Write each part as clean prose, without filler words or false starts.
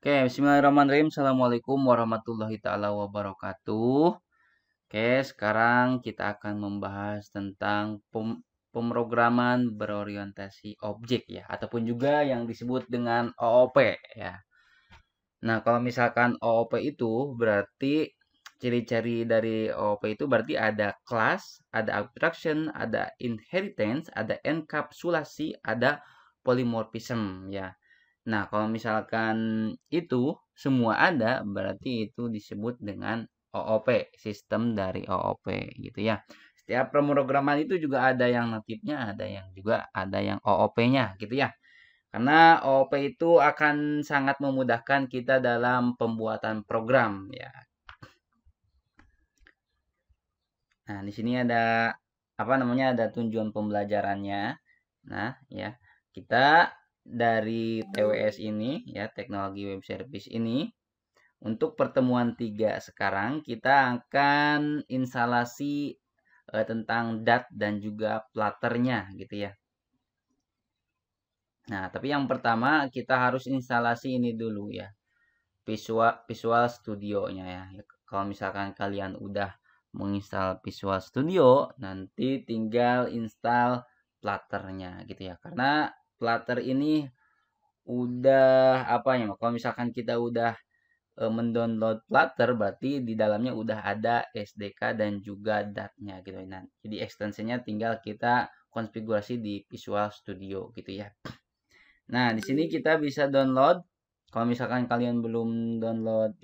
Oke, bismillahirrahmanirrahim. Assalamualaikum warahmatullahi taala wabarakatuh. Oke, sekarang kita akan membahas tentang pemrograman berorientasi objek ya, ataupun juga yang disebut dengan OOP ya. Nah, kalau misalkan OOP itu berarti ciri-ciri dari OOP itu berarti ada class, ada abstraction, ada inheritance, ada enkapsulasi, ada polymorphism ya. Nah, kalau misalkan itu semua ada, berarti itu disebut dengan OOP, sistem dari OOP gitu ya. Setiap pemrograman itu juga ada yang natifnya, ada yang juga ada yang OOP-nya gitu ya. Karena OOP itu akan sangat memudahkan kita dalam pembuatan program ya. Nah, di sini ada apa namanya? Ada tujuan pembelajarannya. Nah, ya. Kita dari TWS ini ya, teknologi web service ini untuk pertemuan 3 sekarang kita akan instalasi tentang DAT dan juga Flutternya gitu ya. Nah, tapi yang pertama kita harus instalasi ini dulu ya. Visual Studio-nya ya. Kalau misalkan kalian udah menginstal Visual Studio, nanti tinggal install Flutter-nya gitu ya. Karena Flutter ini udah apa ya? Kalau misalkan kita udah mendownload Flutter berarti di dalamnya udah ada SDK dan juga DAT-nya gitu. Nah, jadi ekstensinya tinggal kita konfigurasi di Visual Studio gitu ya. Nah, di sini kita bisa download. Kalau misalkan kalian belum download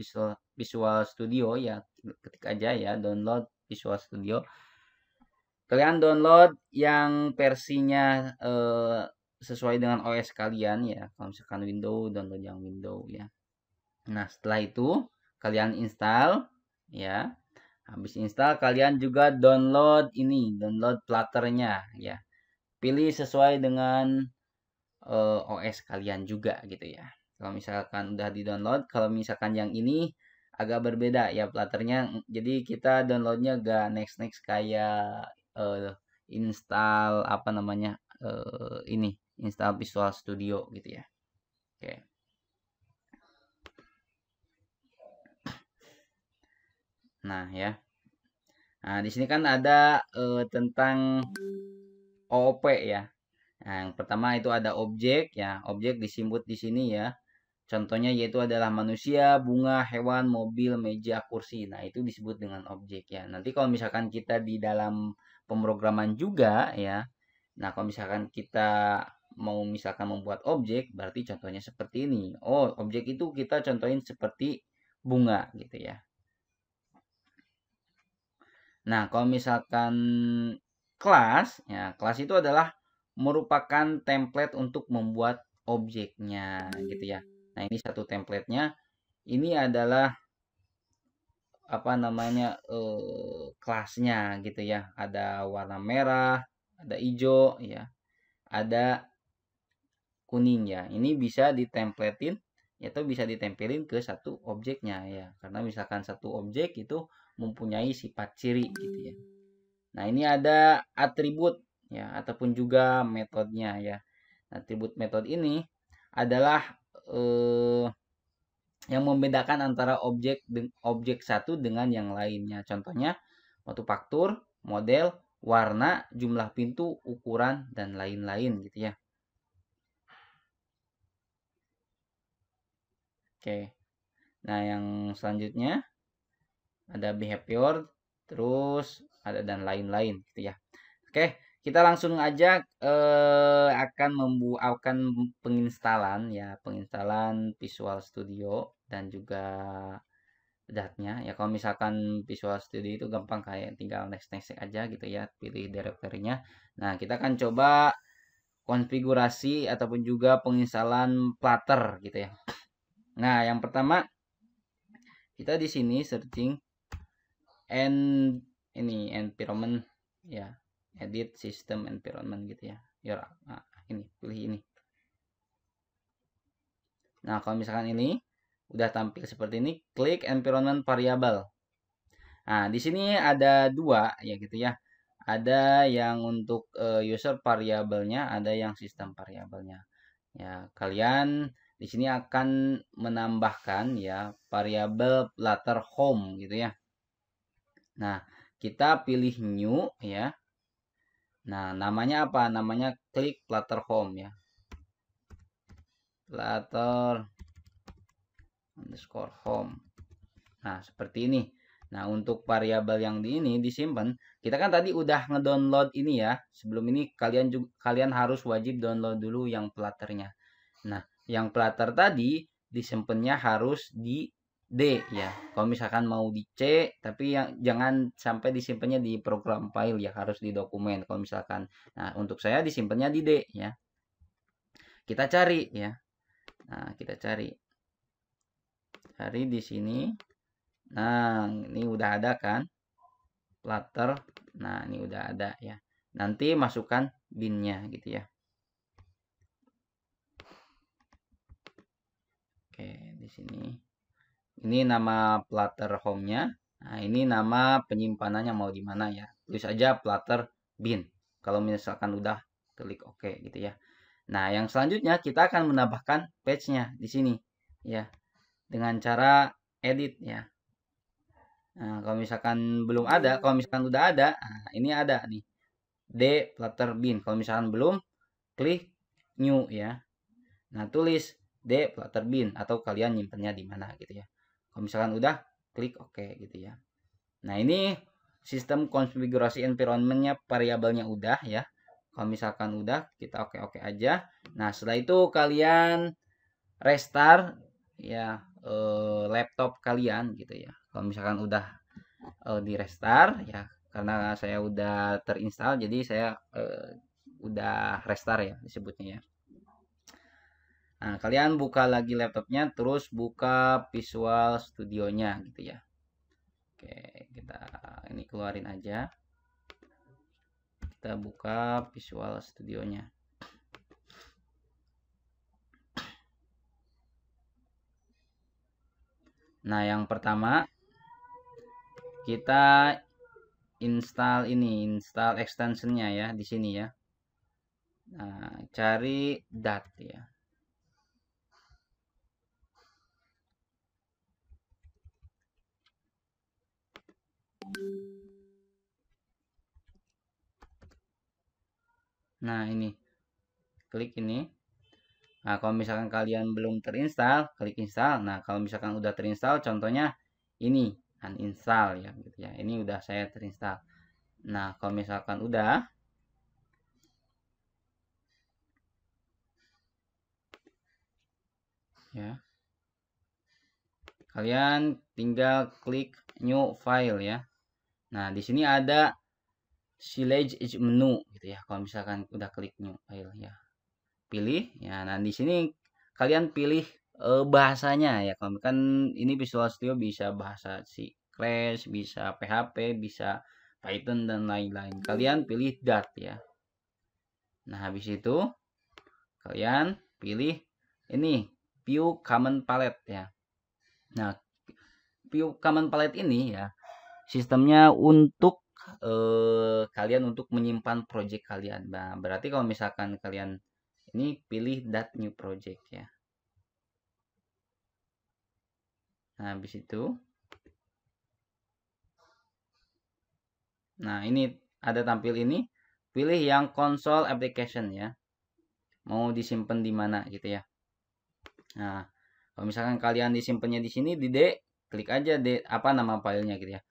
Visual Studio ya, ketik aja ya download Visual Studio. Kalian download yang versinya sesuai dengan OS kalian ya. Kalau misalkan Windows, download yang Windows ya. Nah, setelah itu kalian install ya. Habis install kalian juga download ini, download Flutter-nya ya. Pilih sesuai dengan OS kalian juga gitu ya. Kalau misalkan udah di-download, kalau misalkan yang ini agak berbeda ya Flutter-nya. Jadi kita downloadnya gak next kayak install apa namanya ini install Visual Studio gitu ya. Oke. Nah ya. Nah di sini kan ada tentang OOP ya. Nah, yang pertama itu ada objek ya. Objek disebut di sini ya. Contohnya yaitu adalah manusia, bunga, hewan, mobil, meja, kursi. Nah, itu disebut dengan objek ya. Nanti kalau misalkan kita di dalam pemrograman juga ya. Nah, kalau misalkan kita mau misalkan membuat objek, berarti contohnya seperti ini. Oh, objek itu kita contohin seperti bunga gitu ya. Nah, kalau misalkan kelas, ya kelas itu adalah merupakan template untuk membuat objeknya gitu ya. Nah, ini satu templatenya. Ini adalah apa namanya kelasnya gitu ya. Ada warna merah, ada hijau ya, ada kuning ya. Ini bisa ditemplatein atau bisa ditempelin ke satu objeknya ya. Karena misalkan satu objek itu mempunyai sifat ciri gitu ya. Nah, ini ada atribut ya ataupun juga metodenya ya. Atribut metode ini adalah eh, yang membedakan antara objek satu dengan yang lainnya. Contohnya faktur, model, warna, jumlah pintu, ukuran dan lain-lain gitu ya. Oke. Nah, yang selanjutnya ada behavior, terus ada dan lain-lain gitu ya. Oke, kita langsung aja akan penginstalan ya, penginstalan Visual Studio dan juga datnya ya. Kalau misalkan Visual Studio itu gampang kayak tinggal next next aja gitu ya, pilih directory-nya. Nah, kita akan coba konfigurasi ataupun juga penginstalan Flutter gitu ya. Nah, yang pertama kita di sini searching and ini environment ya, edit system environment gitu ya. Nah, ini pilih ini. Nah, kalau misalkan ini udah tampil seperti ini, klik environment variable. Nah, di sini ada dua ya gitu ya. Ada yang untuk user variabelnya, ada yang sistem variabelnya. Ya, kalian di sini akan menambahkan ya variabel Flutter home gitu ya. Nah, kita pilih new ya. Nah, namanya apa? Namanya klik Flutter home ya. Flutter underscore home. Nah, seperti ini. Nah, untuk variabel yang di ini disimpan, kita kan tadi udah ngedownload ini ya. Sebelum ini kalian harus wajib download dulu yang Flutternya. Nah, yang Flutter tadi disimpannya harus di D ya. Kalau misalkan mau di C, tapi yang jangan sampai disimpannya di program file ya, harus di dokumen kalau misalkan. Nah, untuk saya disimpannya di D ya. Kita cari ya. Nah, kita cari. Cari di sini. Nah, ini udah ada kan? Flutter. Nah, ini udah ada ya. Nanti masukkan binnya gitu ya. Oke, di sini. Ini nama Flutter home-nya. Nah, ini nama penyimpanannya mau di mana ya. Tulis aja Flutter bin. Kalau misalkan udah klik OK gitu ya. Nah, yang selanjutnya kita akan menambahkan page-nya di sini ya. Dengan cara edit ya. Nah, kalau misalkan belum ada, kalau misalkan udah ada, nah, ini ada nih. D Flutter bin. Kalau misalkan belum, klik new ya. Nah, tulis D Flutter bin atau kalian nyimpennya di mana gitu ya. Kalau misalkan udah, klik OK gitu ya. Nah, ini sistem konfigurasi environment-nya variabelnya udah ya. Kalau misalkan udah, kita OK aja. Nah, setelah itu kalian restart ya laptop kalian gitu ya. Kalau misalkan udah di restart ya, karena saya udah terinstall jadi saya udah restart ya disebutnya ya. Nah, kalian buka lagi laptopnya, terus buka Visual Studio-nya gitu ya. Oke, kita ini keluarin aja. Kita buka Visual Studio-nya. Nah, yang pertama kita install extension-nya ya di sini ya. Nah, cari dat ya. Nah, ini. Klik ini. Nah, kalau misalkan kalian belum terinstall, klik install. Nah, kalau misalkan udah terinstall, contohnya ini, uninstall ya gitu ya. Ini udah saya terinstall. Nah, kalau misalkan udah, ya, kalian tinggal klik new file ya. Nah, di sini ada select each menu gitu ya. Kalau misalkan udah klik new file ya, pilih ya. Nah, di sini kalian pilih bahasanya ya. Kalau kan ini Visual Studio bisa bahasa C Clash, bisa PHP, bisa Python dan lain-lain. Kalian pilih Dart ya. Nah, habis itu kalian pilih ini View Common Palette ya. Nah, View Common Palette ini ya sistemnya untuk kalian untuk menyimpan project kalian. Nah, berarti kalau misalkan kalian ini pilih that new project ya. Nah, habis itu nah, ini ada tampil ini, pilih yang console application ya. Mau disimpan di mana gitu ya. Nah, kalau misalkan kalian disimpannya di sini di D, klik aja D apa nama filenya gitu ya.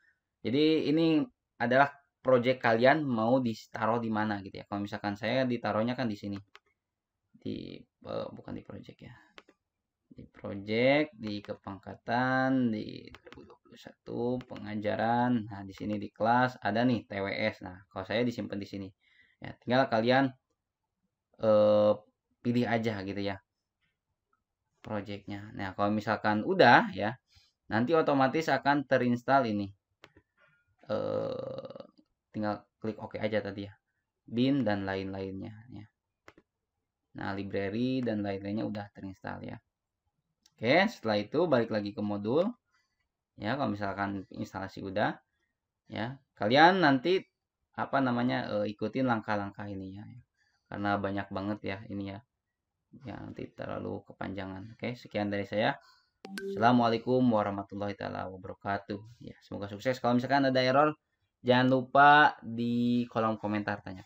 Jadi ini adalah project kalian mau ditaruh di mana gitu ya. Kalau misalkan saya ditaruhnya kan di sini. Di bukan di project ya. Di project, di kepangkatan, di 2021 pengajaran. Nah, di sini di kelas ada nih TWS. Nah, kalau saya disimpan di sini. Ya, tinggal kalian pilih aja gitu ya projectnya. Nah, kalau misalkan udah ya, nanti otomatis akan terinstall ini. Tinggal klik OK aja tadi ya. Bin dan lain-lainnya ya. Nah, library dan lain-lainnya udah terinstall ya. Oke, setelah itu balik lagi ke modul. Ya, kalau misalkan instalasi udah ya, kalian nanti apa namanya ikutin langkah-langkah ini ya. Karena banyak banget ya ini ya. ya nanti terlalu kepanjangan. Oke, sekian dari saya. Assalamualaikum warahmatullahi taala wabarakatuh. Ya, semoga sukses. Kalau misalkan ada error, jangan lupa di kolom komentar tanyakan.